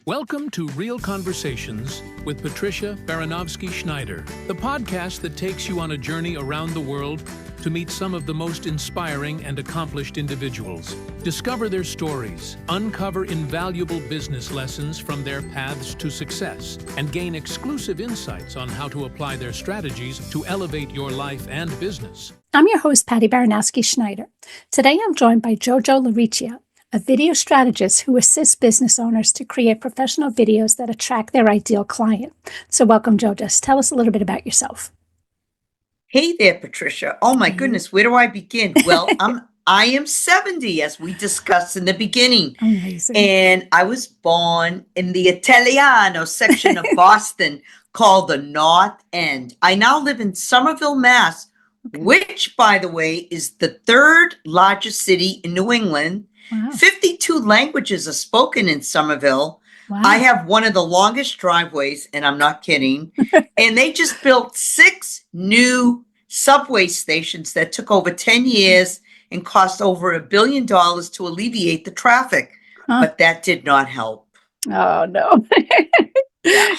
Welcome to Real Conversations with Patricia Baranovsky-Schneider, the podcast that takes you on a journey around the world to meet some of the most inspiring and accomplished individuals. Discover their stories, uncover invaluable business lessons from their paths to success, and gain exclusive insights on how to apply their strategies to elevate your life and business. I'm your host, Patty Baranovsky-Schneider. Today I'm joined by JoJo LaRiccia, a video strategist who assists business owners to create professional videos that attract their ideal client. So welcome, JoJo. Tell us a little bit about yourself. Hey there, Patricia. Oh my goodness, where do I begin? Well, I am 70, as we discussed in the beginning. Amazing. And I was born in the Italiano section of Boston called the North End. I now live in Somerville, Mass, which, by the way, is the third largest city in New England. Wow. 52 languages are spoken in Somerville. Wow. I have one of the longest driveways, and I'm not kidding. And they just built 6 new subway stations that took over 10 years and cost over $1 billion to alleviate the traffic. But that did not help. Oh, no.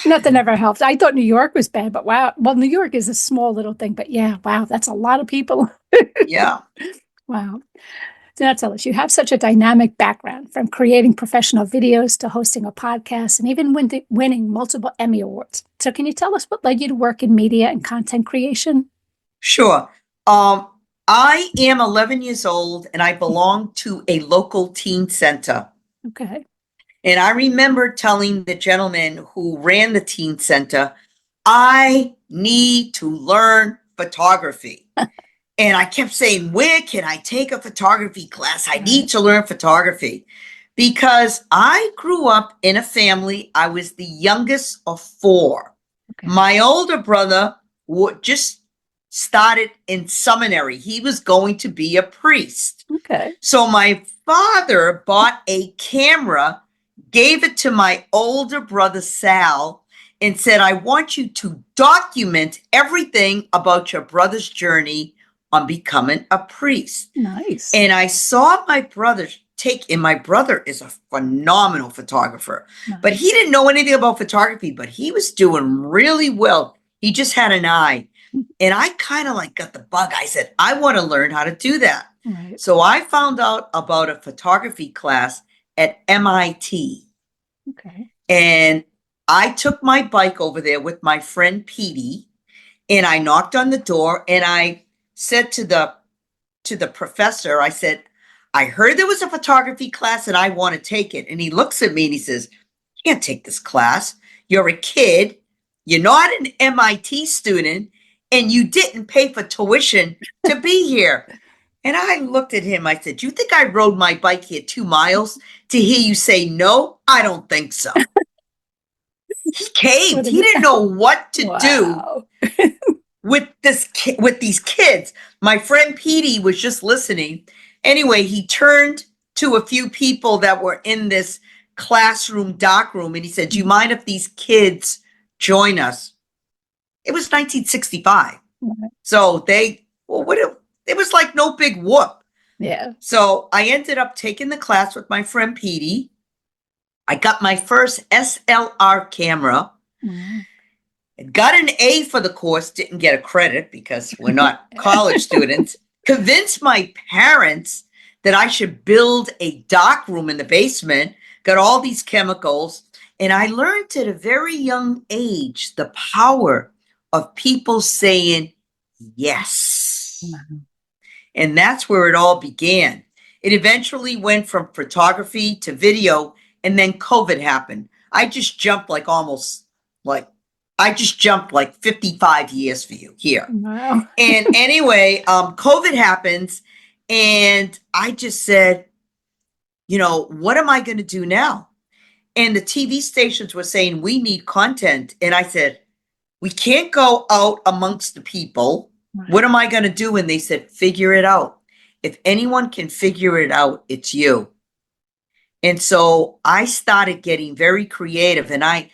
Nothing ever helped. I thought New York was bad, but wow. Well, New York is a small little thing, but yeah, wow, that's a lot of people. Yeah. Wow. So now tell us, you have such a dynamic background, from creating professional videos to hosting a podcast and even winning multiple Emmy Awards. So can you tell us what led you to work in media and content creation? Sure. I am 11 years old and I belong to a local teen center. Okay. And I remember telling the gentleman who ran the teen center, I need to learn photography. And I kept saying, where can I take a photography class? I need to learn photography because I grew up in a family. I was the youngest of 4. Okay. My older brother just started in seminary. He was going to be a priest. Okay. So my father bought a camera, gave it to my older brother, Sal, and said, I want you to document everything about your brother's journey on becoming a priest. Nice. And I saw my brother and my brother is a phenomenal photographer, but he didn't know anything about photography, but he was doing really well. He just had an eye. And I kind of got the bug. I said, I want to learn how to do that. Right. So I found out about a photography class at MIT. Okay. And I took my bike over there with my friend Petey, and I knocked on the door and I said to the professor, I said, I heard there was a photography class and I want to take it. And he looks at me and he says, you can't take this class. You're a kid. You're not an MIT student and you didn't pay for tuition to be here. And I looked at him. I said, you think I rode my bike here 2 miles to hear you say no? I don't think so. He caved. He didn't know what to do with these kids. My friend Petey was just listening. Anyway, he turned to a few people that were in this classroom, dark room, and he said, do you mind if these kids join us? It was 1965. So it was like no big whoop. Yeah. So I ended up taking the class with my friend Petey. I got my first SLR camera. Got an A for the course, didn't get a credit because we're not college students. Convinced my parents that I should build a dark room in the basement, got all these chemicals. And I learned at a very young age the power of people saying yes. And that's where it all began. It eventually went from photography to video, and then COVID happened. I just jumped like 55 years for you here. Wow. And anyway, COVID happens and I just said, what am I going to do now? And the TV stations were saying, we need content. And I said, we can't go out amongst the people. Right. What am I going to do? And they said, figure it out. If anyone can figure it out, it's you. And so I started getting very creative, and I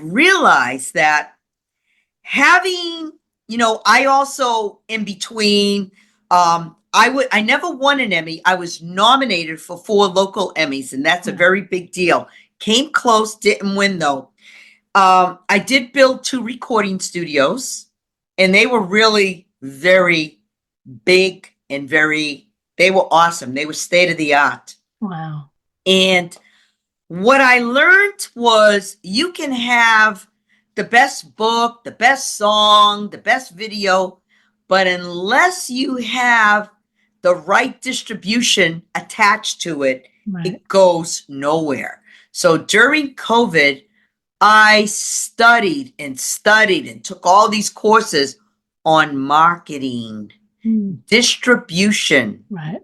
realized that having, I also in between, I never won an Emmy. I was nominated for 4 local Emmys, and that's a very big deal. Came close, didn't win though. I did build 2 recording studios, and they were really very big and they were awesome. They were state of the art. Wow. And what I learned was you can have the best book, the best song, the best video, but unless you have the right distribution attached to it, Right. it goes nowhere. So during COVID, I studied and took all these courses on marketing, distribution. Right.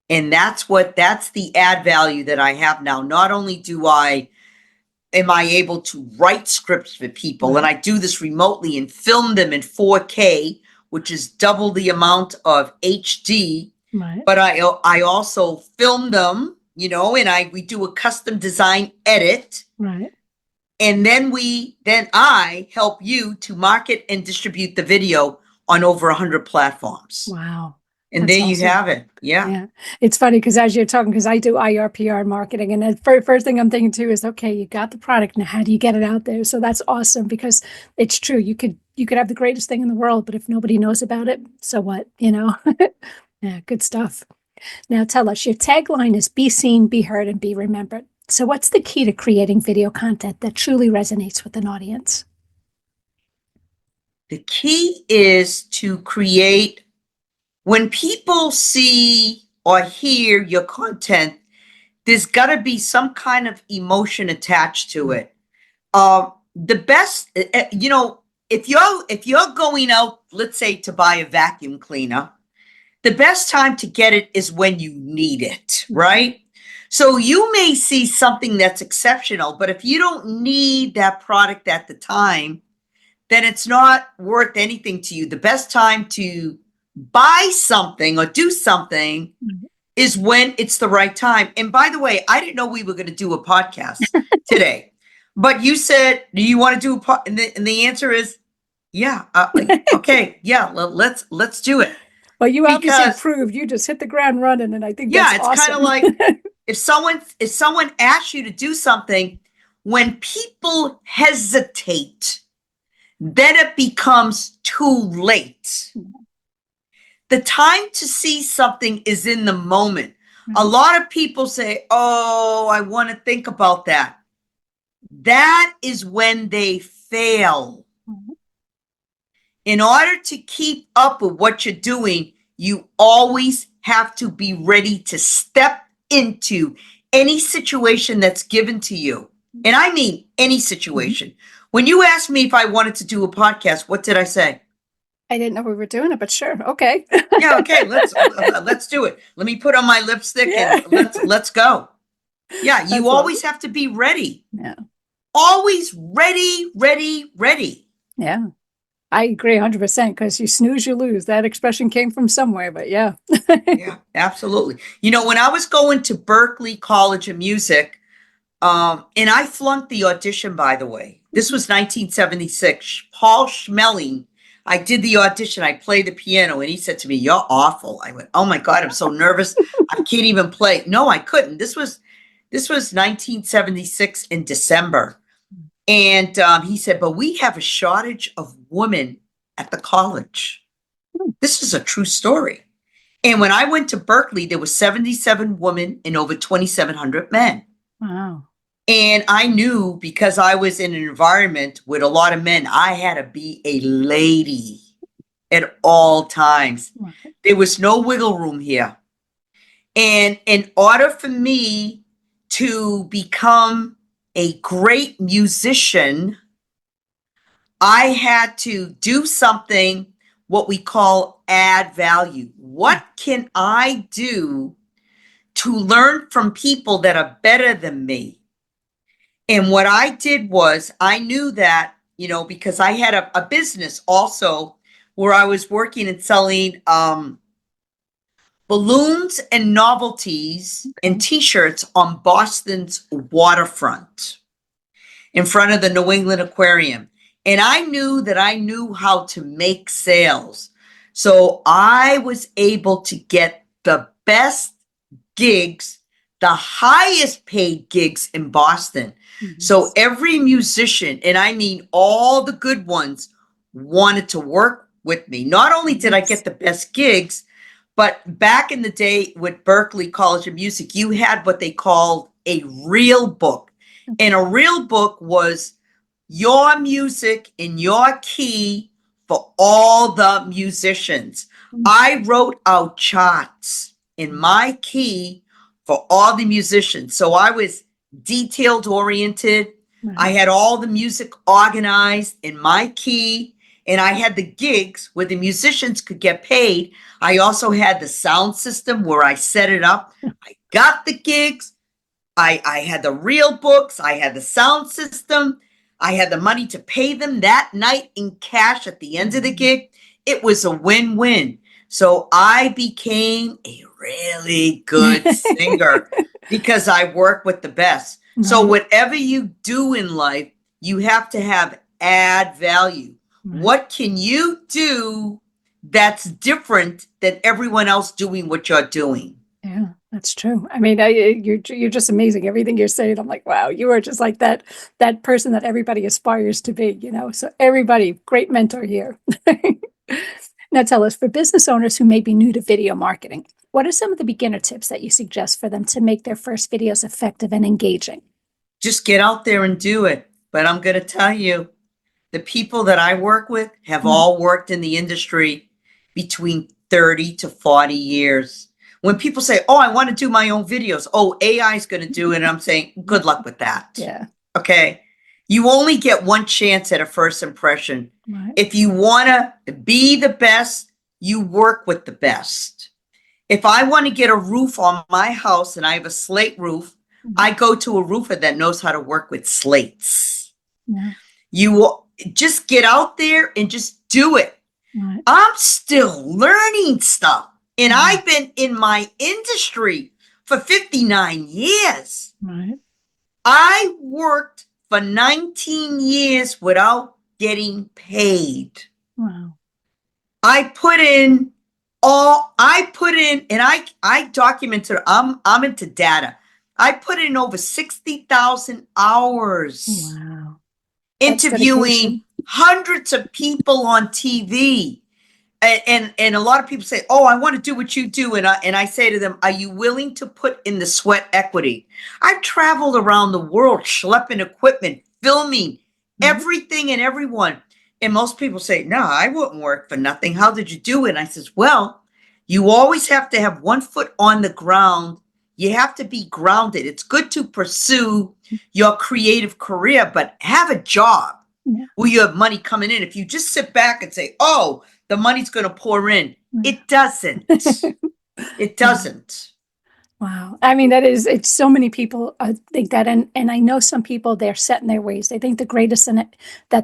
And that's the add value that I have now. Not only am I able to write scripts for people, Right. and I do this remotely and film them in 4K, which is double the amount of HD. Right. But I also film them, and we do a custom design edit. Right. And then I help you to market and distribute the video on over 100 platforms. Wow. And That's there you awesome. have it. Yeah. Yeah. It's funny because as you're talking, because I do IR, PR, and marketing, and the first thing I'm thinking too is, okay, you got the product. Now, how do you get it out there? So that's awesome because it's true. You could have the greatest thing in the world, but if nobody knows about it, so what? Yeah, good stuff. Now tell us, your tagline is be seen, be heard, and be remembered. So what's the key to creating video content that truly resonates with an audience? The key is to create, when people see or hear your content, there's got to be some kind of emotion attached to it. The best, if you're going out, let's say to buy a vacuum cleaner, the best time to get it is when you need it, right? So you may see something that's exceptional, but if you don't need that product at the time, then it's not worth anything to you. The best time to buy something or do something is when it's the right time. And by the way, I didn't know we were going to do a podcast today, but you said, do you want to do a podcast? And the answer is, yeah. Okay. Yeah. Let's do it. Well, you obviously proved you just hit the ground running, and I think that's awesome. It's kind of like if someone asks you to do something, when people hesitate, then it becomes too late. The time to see something is in the moment. A lot of people say, oh, I want to think about that. That is when they fail. In order to keep up with what you're doing, you always have to be ready to step into any situation that's given to you. And I mean any situation. When you asked me if I wanted to do a podcast, what did I say? I didn't know we were doing it, but sure. Okay. Yeah, okay, let's do it. Let me put on my lipstick and let's go. Yeah, you That's always awesome. have to be ready. Yeah. Always ready, ready, ready. Yeah. I agree 100% because you snooze, you lose. That expression came from somewhere, but yeah. Yeah, absolutely. When I was going to Berklee College of Music, and I flunked the audition, by the way. This was 1976. Paul Schmeling, I did the audition. I played the piano, and he said to me, "You're awful." I went, "Oh my God, I'm so nervous. I can't even play." No, I couldn't. This was 1976 in December. And he said, "But we have a shortage of women at the college." This is a true story. And when I went to Berklee, there were 77 women and over 2,700 men. Wow. And I knew, because I was in an environment with a lot of men, I had to be a lady at all times. Right. There was no wiggle room here. And in order for me to become a great musician, I had to do something, what we call add value. What can I do to learn from people that are better than me? And what I did was, I knew that, because I had a business also where I was working and selling balloons and novelties and t-shirts on Boston's waterfront in front of the New England Aquarium. And I knew that I knew how to make sales. So I was able to get the best gigs the highest paid gigs in Boston. So every musician, and I mean all the good ones, wanted to work with me. Not only did I get the best gigs, but back in the day with Berklee College of Music, you had what they called a real book. And a real book was your music in your key for all the musicians. I wrote out charts in my key for all the musicians. So I was detailed oriented. I had all the music organized in my key, and I had the gigs where the musicians could get paid. I also had the sound system where I set it up. I got the gigs. I had the real books. I had the sound system. I had the money to pay them that night in cash at the end of the gig. It was a win-win. So I became a really good singer because I work with the best. So whatever you do in life, you have to have add value. What can you do that's different than everyone else doing what you're doing? Yeah, that's true. I mean, you're just amazing. Everything you're saying, I'm like, wow, you are just like that person that everybody aspires to be, So everybody, great mentor here. Now tell us, for business owners who may be new to video marketing, what are some of the beginner tips that you suggest for them to make their first videos effective and engaging? Just get out there and do it. But I'm going to tell you, the people that I work with have all worked in the industry between 30 to 40 years. When people say, oh, I want to do my own videos. Oh, AI is going to do it. And I'm saying, good luck with that. Yeah. Okay. You only get one chance at a first impression. If you want to be the best, you work with the best. If I want to get a roof on my house and I have a slate roof, I go to a roofer that knows how to work with slates. You just get out there and just do it. I'm still learning stuff. And I've been in my industry for 59 years. I worked for 19 years without getting paid. Wow. I put in, and I documented, I'm into data. I put in over 60,000 hours. Wow. Interviewing hundreds of people on TV. And a lot of people say, oh, I want to do what you do. And I say to them, are you willing to put in the sweat equity? I've traveled around the world, schlepping equipment, filming everything and everyone. And most people say, no, I wouldn't work for nothing. How did you do it? And I says, well, you always have to have one foot on the ground. You have to be grounded. It's good to pursue your creative career, but have a job where you have money coming in. If you just sit back and say, oh, the money's going to pour in, it doesn't. It doesn't. Wow. I mean, it's so many people think that. And I know some people, they're set in their ways. They think that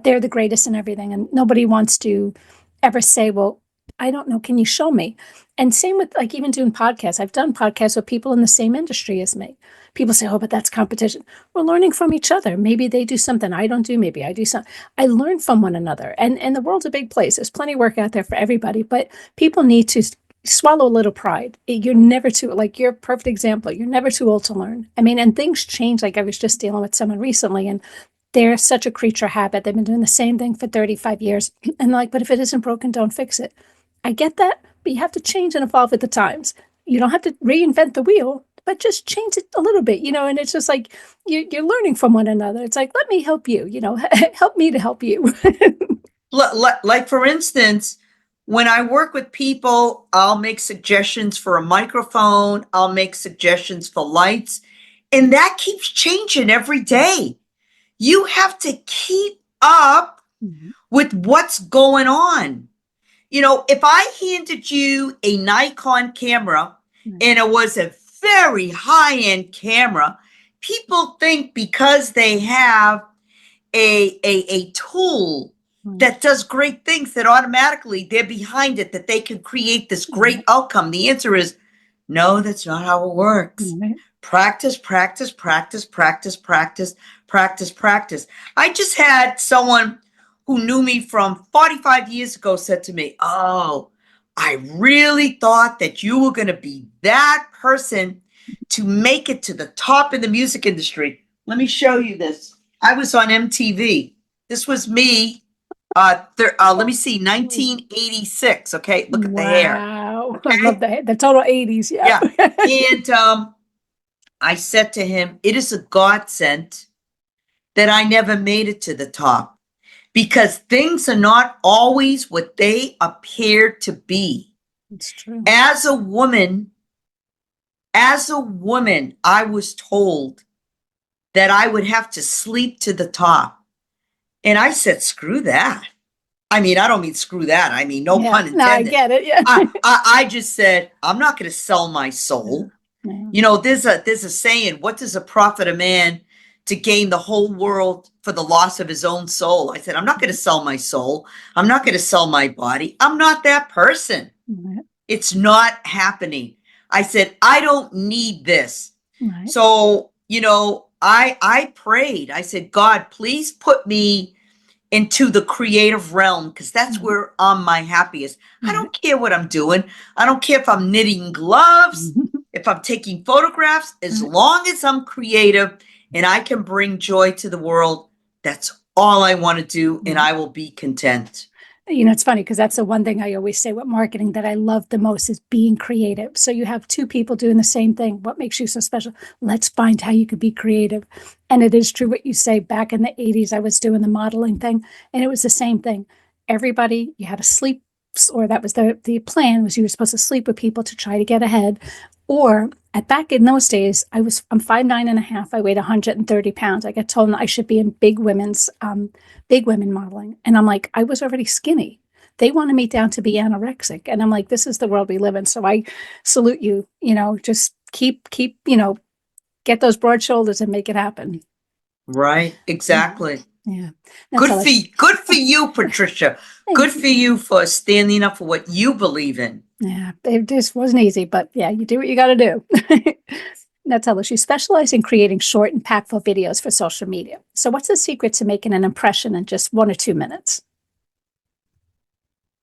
they're the greatest in everything. And nobody wants to ever say, well, I don't know, can you show me? And same with like even doing podcasts. I've done podcasts with people in the same industry as me. People say, oh, but that's competition. We're learning from each other. Maybe they do something I don't do. Maybe I do something. I learn from one another. And the world's a big place. There's plenty of work out there for everybody, but people need to swallow a little pride. You're never too, like you're a perfect example. You're never too old to learn. I mean, and things change. Like I was just dealing with someone recently and they're such a creature of habit. They've been doing the same thing for 35 years. And like, but if it isn't broken, don't fix it. I get that, but you have to change and evolve with the times. You don't have to reinvent the wheel, but just change it a little bit, and it's just like you're learning from one another. It's like, let me help you, help me to help you. Like for instance, when I work with people, I'll make suggestions for a microphone. I'll make suggestions for lights, and that keeps changing every day. You have to keep up with what's going on. If I handed you a Nikon camera and it was a very high-end camera, people think because they have a tool that does great things that automatically they're behind it, that they can create this great outcome. The answer is no, that's not how it works. Practice, practice, practice, practice, practice, practice, practice. I just had someone who knew me from 45 years ago said to me, oh, I really thought that you were going to be that person to make it to the top in the music industry. Let me show you this. I was on MTV. This was me. Let me see, 1986. Okay, look at the hair. Wow. I Okay? love the total 80s. Yeah. Yeah. And I said to him, it is a godsend that I never made it to the top because things are not always what they appear to be. It's true. As a woman, I was told that I would have to sleep to the top. And I said, screw that. I mean, I don't mean screw that. I mean, no pun intended. No, I get it. Yeah. I just said, I'm not going to sell my soul. Yeah. You know, there's a saying, what does it profit a man to gain the whole world for the loss of his own soul? I said, I'm not going to sell my soul. I'm not going to sell my body. I'm not that person. Right. It's not happening. I said, I don't need this. Right. So, you know, I prayed. I said, God, please put me into the creative realm because that's where I'm my happiest. I don't care what I'm doing. I don't care if I'm knitting gloves, if I'm taking photographs, as long as I'm creative and I can bring joy to the world, that's all I want to do, and I will be content. You know, it's funny because that's the one thing I always say with marketing that I love the most is being creative. So you have two people doing the same thing. What makes you so special? Let's find how you could be creative. And it is true what you say. Back in the 80s, I was doing the modeling thing, and it was the same thing. Everybody, you had to sleep, or that was the plan was you were supposed to sleep with people to try to get ahead. Or back in those days, I'm 5'9.5". I weighed 130 pounds. I got told I should be in big women modeling. And I'm like, I was already skinny. They wanted me down to be anorexic. And I'm like, this is the world we live in. So I salute you, you know, just keep, you know, get those broad shoulders and make it happen. Right. Exactly. Yeah. Good for you, Patricia. Good for you for standing up for what you believe in. Yeah, it just wasn't easy, but yeah, you do what you got to do. Now tell us, you specialize in creating short, impactful videos for social media. So what's the secret to making an impression in just 1 or 2 minutes?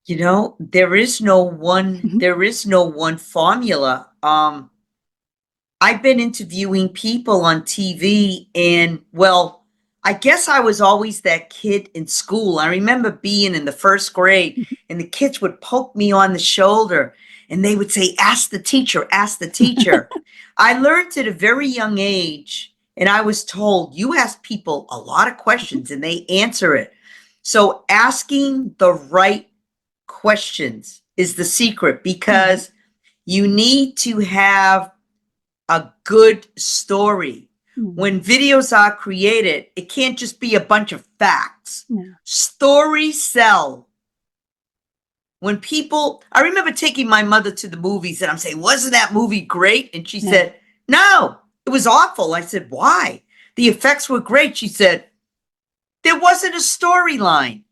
You know, there is no one formula. I've been interviewing people on TV, and well, I guess I was always that kid in school. I remember being in the first grade and the kids would poke me on the shoulder and they would say, ask the teacher, ask the teacher. I learned at a very young age, and I was told, you ask people a lot of questions and they answer it. So asking the right questions is the secret, because you need to have a good story. When videos are created, it can't just be a bunch of facts. Stories sell. I remember taking my mother to the movies and I'm saying, wasn't that movie great? And she said, no, it was awful. I said, why? The effects were great. She said, there wasn't a storyline.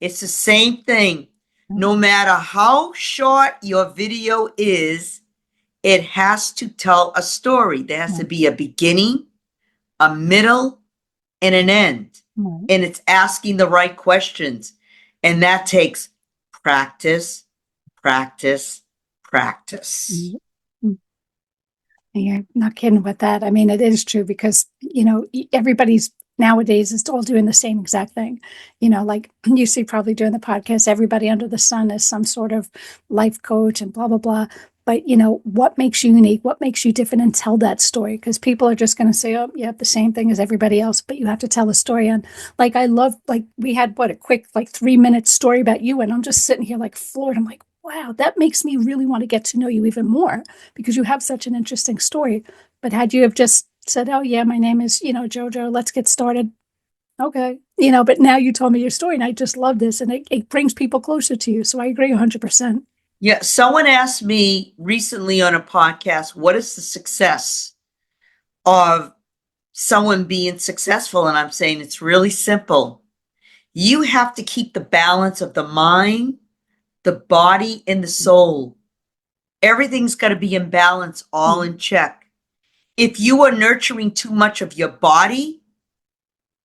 It's the same thing. No matter how short your video is, it has to tell a story. There has to be a beginning, a middle, and an end. And it's asking the right questions. And that takes practice, practice, practice. You're not kidding with that. I mean, it is true because, you know, everybody's nowadays is all doing the same exact thing. You know, like you see probably during the podcast, everybody under the sun is some sort of life coach and blah, blah, blah. But, you know, what makes you unique? What makes you different? And tell that story, because people are just going to say, oh, yeah, the same thing as everybody else. But you have to tell a story. And like, I love, like, we had a quick, 3-minute story about you. And I'm just sitting here like floored. I'm like, wow, that makes me really want to get to know you even more because you have such an interesting story. But had you have just said, oh, yeah, my name is, you know, JoJo, let's get started. Okay. You know, but now you told me your story and I just love this. And it brings people closer to you. So I agree 100%. Yeah, someone asked me recently on a podcast, what is the success of someone being successful? And I'm saying it's really simple. You have to keep the balance of the mind, the body, and the soul. Everything's got to be in balance, all in check. If you are nurturing too much of your body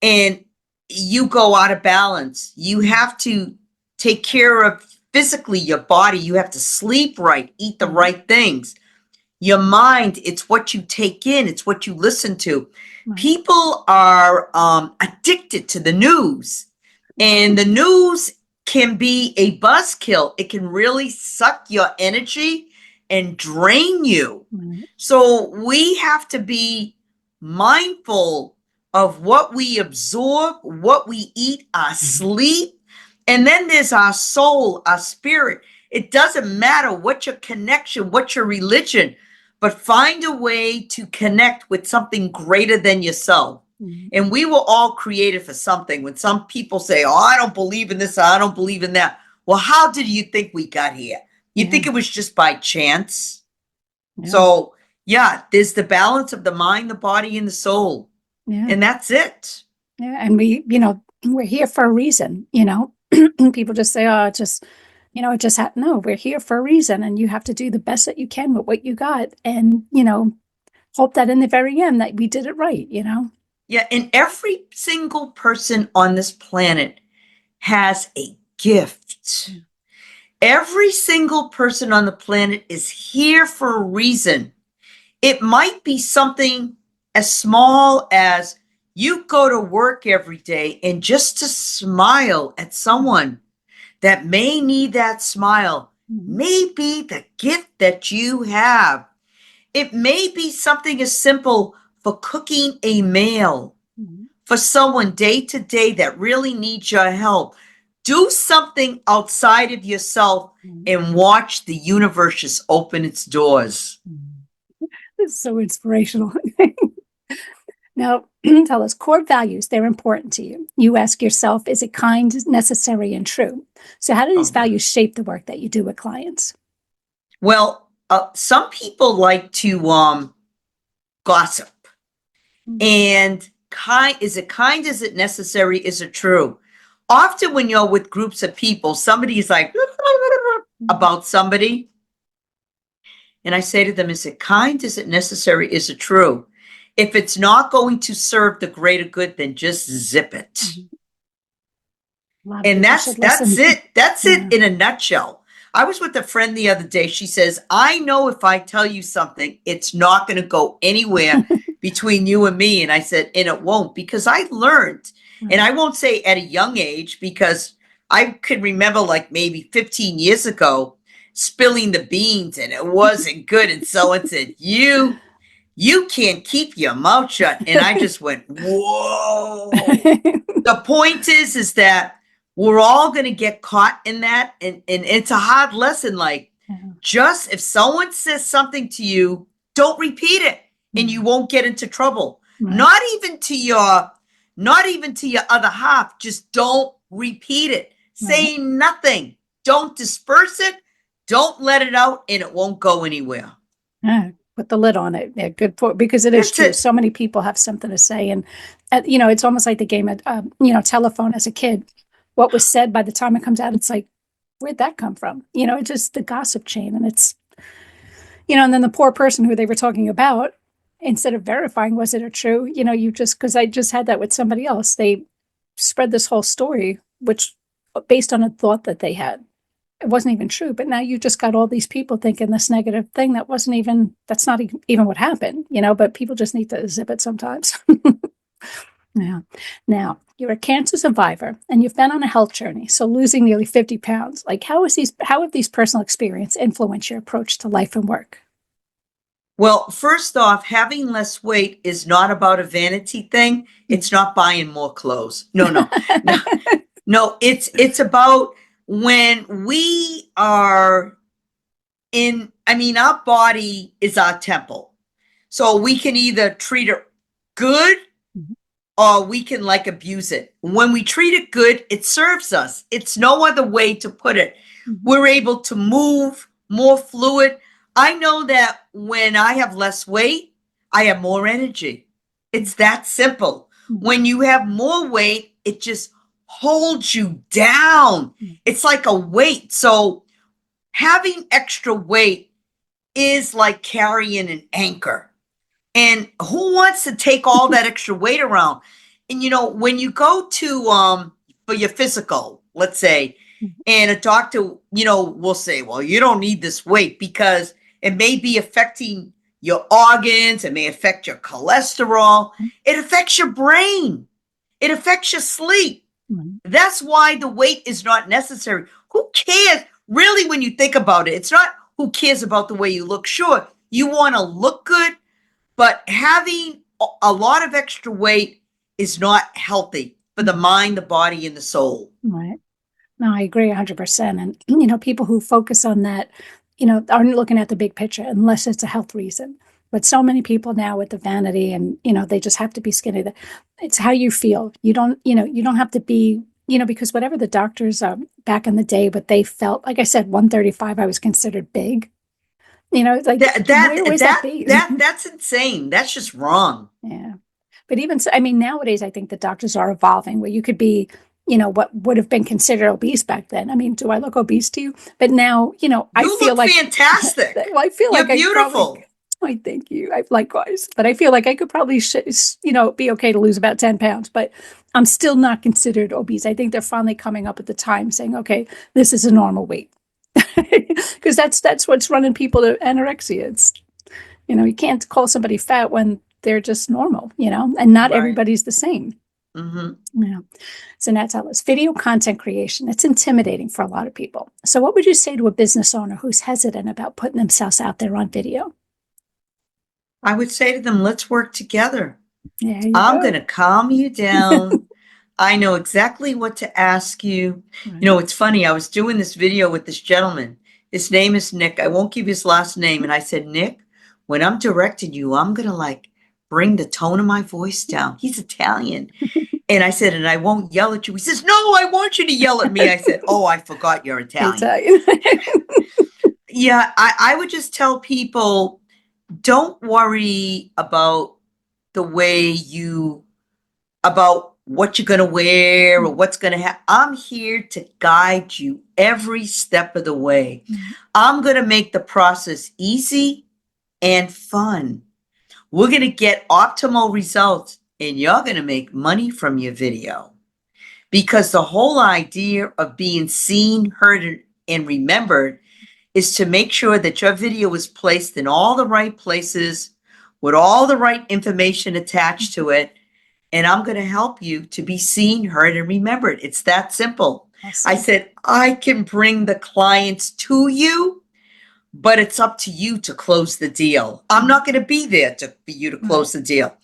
and you go out of balance, you have to take care of physically your body. You have to sleep right, eat the right things. Your mind, it's what you take in, it's what you listen to. Right. People are addicted to the news, and the news can be a buzzkill. It can really suck your energy and drain you. Right. So we have to be mindful of what we absorb, what we eat, our sleep, and then there's our soul, our spirit. It doesn't matter what your connection, what your religion, but find a way to connect with something greater than yourself. And we were all created for something. When some people say, oh, I don't believe in this, I don't believe in that. Well, how did you think we got here? You think it was just by chance? Yeah. So, yeah, there's the balance of the mind, the body, and the soul. Yeah. And that's it. Yeah. And we, we're here for a reason, People just say, oh, it just happened. No, we're here for a reason. And you have to do the best that you can with what you got. And, hope that in the very end that we did it right, Yeah, and every single person on this planet has a gift. Every single person on the planet is here for a reason. It might be something as small as you go to work every day and just to smile at someone that may need that smile may be the gift that you have. It may be something as simple for cooking a meal for someone day to day that really needs your help. Do something outside of yourself and watch the universe just open its doors. It's so inspirational. Now, tell us, core values, they're important to you. You ask yourself, is it kind, necessary, and true? So how do these values shape the work that you do with clients? Well, some people like to gossip. And is it kind? Is it necessary? Is it true? Often when you're with groups of people, somebody's like about somebody. And I say to them, is it kind? Is it necessary? Is it true? If it's not going to serve the greater good, then just zip it. And that's it. That's it in a nutshell. I was with a friend the other day. She says, I know if I tell you something, it's not going to go anywhere between you and me. And I said, and it won't, because I learned, and I won't say at a young age, because I could remember like maybe 15 years ago spilling the beans and it wasn't good. And someone said, you can't keep your mouth shut. And I just went, whoa. The point is that we're all going to get caught in that. And it's a hard lesson. Like, just if someone says something to you, don't repeat it and you won't get into trouble. Not even to your other half. Just don't repeat it. Say nothing. Don't disperse it. Don't let it out, and it won't go anywhere. Put the lid on it. Yeah, good point, because it is true. So many people have something to say, and it's almost like the game of telephone as a kid. What was said, by the time it comes out, it's like, where'd that come from? It's just the gossip chain, and it's and then the poor person who they were talking about, instead of verifying was it true, because I just had that with somebody else. They spread this whole story, which based on a thought that they had. It wasn't even true, but now you just got all these people thinking this negative thing that's not even what happened, but people just need to zip it sometimes. Yeah. Now, you're a cancer survivor and you've been on a health journey, so losing nearly 50 pounds. Like, how have these personal experiences influenced your approach to life and work? Well, first off, having less weight is not about a vanity thing. It's not buying more clothes. No. It's about when we are our body is our temple. So we can either treat it good or we can abuse it. When we treat it good, it serves us. It's no other way to put it. We're able to move more fluid. I know that when I have less weight, I have more energy. It's that simple. When you have more weight, it just holds you down. It's like a weight. So having extra weight is like carrying an anchor. And who wants to take all that extra weight around? And when you go to for your physical, let's say, and a doctor, will say, well, you don't need this weight, because It may be affecting your organs. It may affect your cholesterol. It affects your brain. It affects your sleep. That's why the weight is not necessary. Who cares? Really, when you think about it, it's not who cares about the way you look. Sure, you want to look good, but having a lot of extra weight is not healthy for the mind, the body, and the soul. Right. No, I agree 100%. And, people who focus on that, aren't looking at the big picture unless it's a health reason. But so many people now with the vanity and, they just have to be skinny. It's how you feel. You don't have to be, because whatever the doctors back in the day, but they felt, like I said, 135, I was considered big. It's like, where was that base? That's insane. That's just wrong. Yeah. But even so, I mean, nowadays, I think the doctors are evolving where you could be, what would have been considered obese back then. I mean, do I look obese to you? But now, I feel like fantastic. Well, I feel You're like beautiful. I thank you. Likewise, but I feel like I could probably, be okay to lose about 10 pounds, but I'm still not considered obese. I think they're finally coming up at the time saying, okay, this is a normal weight, because that's what's running people to anorexia. It's, you can't call somebody fat when they're just normal, and not everybody's the same. Mm-hmm. Yeah. So now tell us, video content creation. It's intimidating for a lot of people. So what would you say to a business owner who's hesitant about putting themselves out there on video? I would say to them, let's work together. I'm going to calm you down. I know exactly what to ask you. Right. It's funny. I was doing this video with this gentleman. His name is Nick. I won't give his last name. And I said, Nick, when I'm directing you, I'm going to bring the tone of my voice down. He's Italian. And I said, and I won't yell at you. He says, no, I want you to yell at me. I said, oh, I forgot you're Italian. Yeah, I would just tell people, don't worry about the way about what you're going to wear or what's going to happen. I'm here to guide you every step of the way. I'm going to make the process easy and fun. We're going to get optimal results, and you're going to make money from your video. Because the whole idea of being seen, heard, and remembered is to make sure that your video is placed in all the right places with all the right information attached to it. And I'm going to help you to be seen, heard, and remembered. It's that simple. Awesome. I said, I can bring the clients to you, but it's up to you to close the deal. I'm not going to be there for you to close the deal.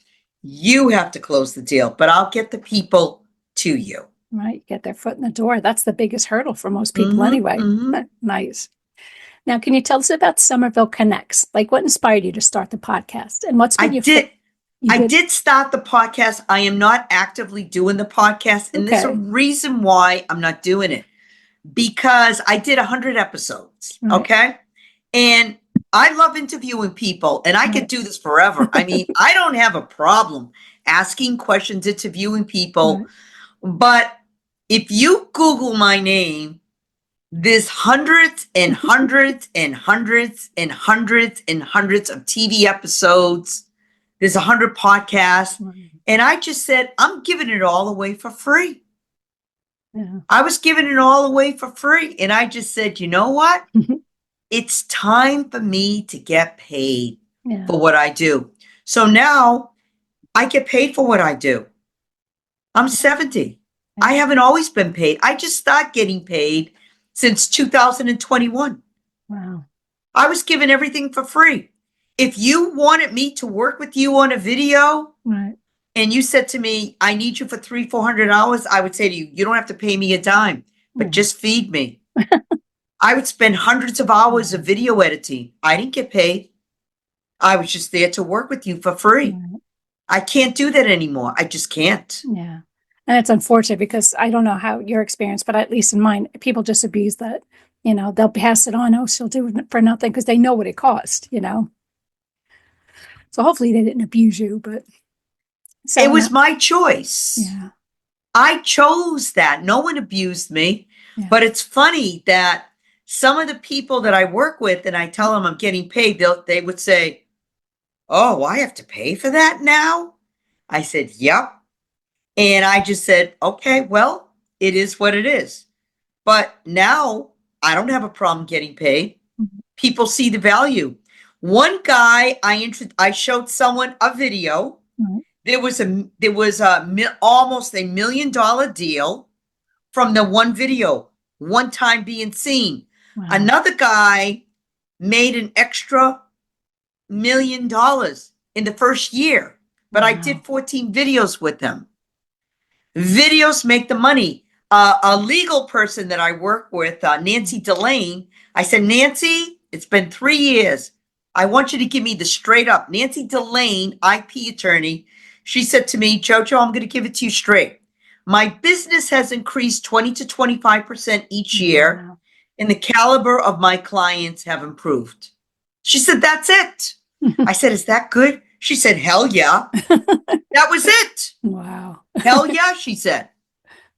You have to close the deal, but I'll get the people to you. Right. Get their foot in the door. That's the biggest hurdle for most people anyway. Nice. Now, can you tell us about Somerville Connects? What inspired you to start the podcast? And what's been I did start the podcast. I am not actively doing the podcast. And there's a reason why I'm not doing it. Because I did 100 episodes. Right. Okay. And I love interviewing people, and I could do this forever. I mean, I don't have a problem asking questions, interviewing people. But if you Google my name, there's hundreds and hundreds and hundreds and hundreds and hundreds of TV episodes. There's 100 podcasts. And I just said, I'm giving it all away for free. Yeah. I was giving it all away for free. And I just said, you know what? It's time for me to get paid for what I do. So now I get paid for what I do. I'm 70. I haven't always been paid. I just started getting paid since 2021. Wow. I was given everything for free. If you wanted me to work with you on a video, and you said to me, I need you for $300-400, I would say to you, you don't have to pay me a dime, but just feed me. I would spend hundreds of hours of video editing. I didn't get paid. I was just there to work with you for free. I can't do that anymore. I just can't. Yeah. And it's unfortunate because I don't know how your experience, but at least in mine, people just abuse that. They'll pass it on. Oh, she'll do it for nothing because they know what it cost, So hopefully they didn't abuse you, but. So it was my choice. Yeah. I chose that. No one abused me. Yeah. But it's funny that some of the people that I work with and I tell them I'm getting paid, they would say, oh, I have to pay for that now? I said, yep. And I just said, okay, well, it is what it is. But now I don't have a problem getting paid. People see the value. One guy, I showed someone a video. Right. There was almost $1 million deal from the one video, one time being seen. Wow. Another guy made an extra $1 million in the first year, but I Wow. did 14 videos with him. Videos make the money. A legal person that I work with, Nancy Delane, I said, Nancy, it's been 3 years. I want you to give me the straight up. Nancy Delane, IP attorney, she said to me, JoJo, I'm going to give it to you straight. My business has increased 20 to 25% each year, Wow. and the caliber of my clients have improved. She said, that's it. I said, is that good? She said, hell yeah. That was it. Wow. Hell yeah, she said.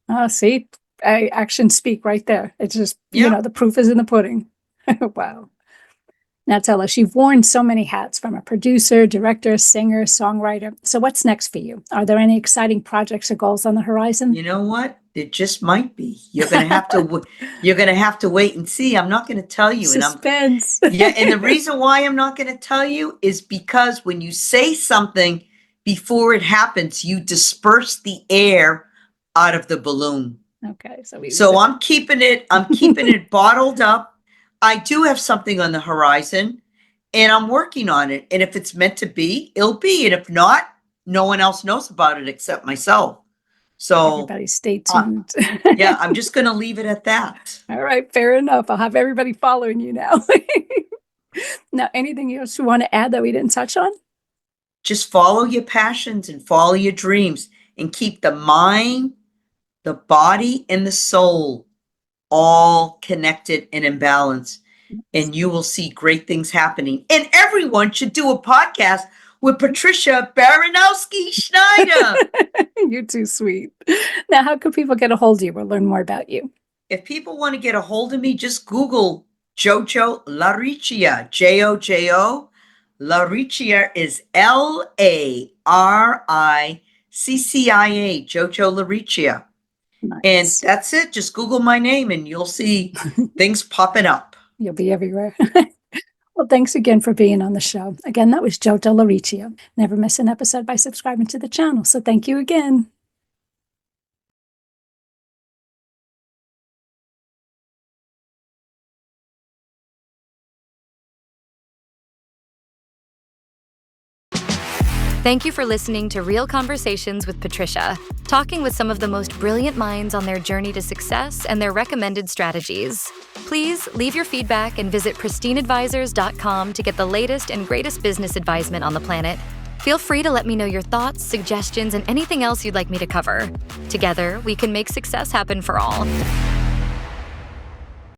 Oh, see, actions speak right there. It's just, Yeah. the proof is in the pudding. Wow. Now tell us, you've worn so many hats, from a producer, director, singer, songwriter. So what's next for you? Are there any exciting projects or goals on the horizon? You know what? It just might be. You're gonna have to. You're gonna have to wait and see. I'm not gonna tell you. Suspense. Yeah, and the reason why I'm not gonna tell you is because when you say something before it happens, you disperse the air out of the balloon. Okay, So I'm keeping it. I'm keeping it bottled up. I do have something on the horizon, and I'm working on it. And if it's meant to be, it'll be. And if not, no one else knows about it except myself. So everybody stay tuned. yeah, I'm just going to leave it at that. All right, fair enough. I'll have everybody following you now. Now, anything else you want to add that we didn't touch on? Just follow your passions and follow your dreams, and keep the mind, the body, and the soul all connected and in balance, and you will see great things happening. And everyone should do a podcast with Patricia Schneider. You're too sweet. Now, how can people get a hold of you or learn more about you? If people want to get a hold of me, just Google JoJo LaRiccia. JoJo. LaRiccia is LaRiccia. JoJo LaRiccia. Nice. And that's it. Just Google my name and you'll see things popping up. You'll be everywhere. Well, thanks again for being on the show. Again, that was JoJo LaRiccia. Never miss an episode by subscribing to the channel. So thank you again. Thank you for listening to Real Conversations with Patricia, talking with some of the most brilliant minds on their journey to success and their recommended strategies. Please leave your feedback and visit pristineadvisors.com to get the latest and greatest business advisement on the planet. Feel free to let me know your thoughts, suggestions, and anything else you'd like me to cover. Together, we can make success happen for all.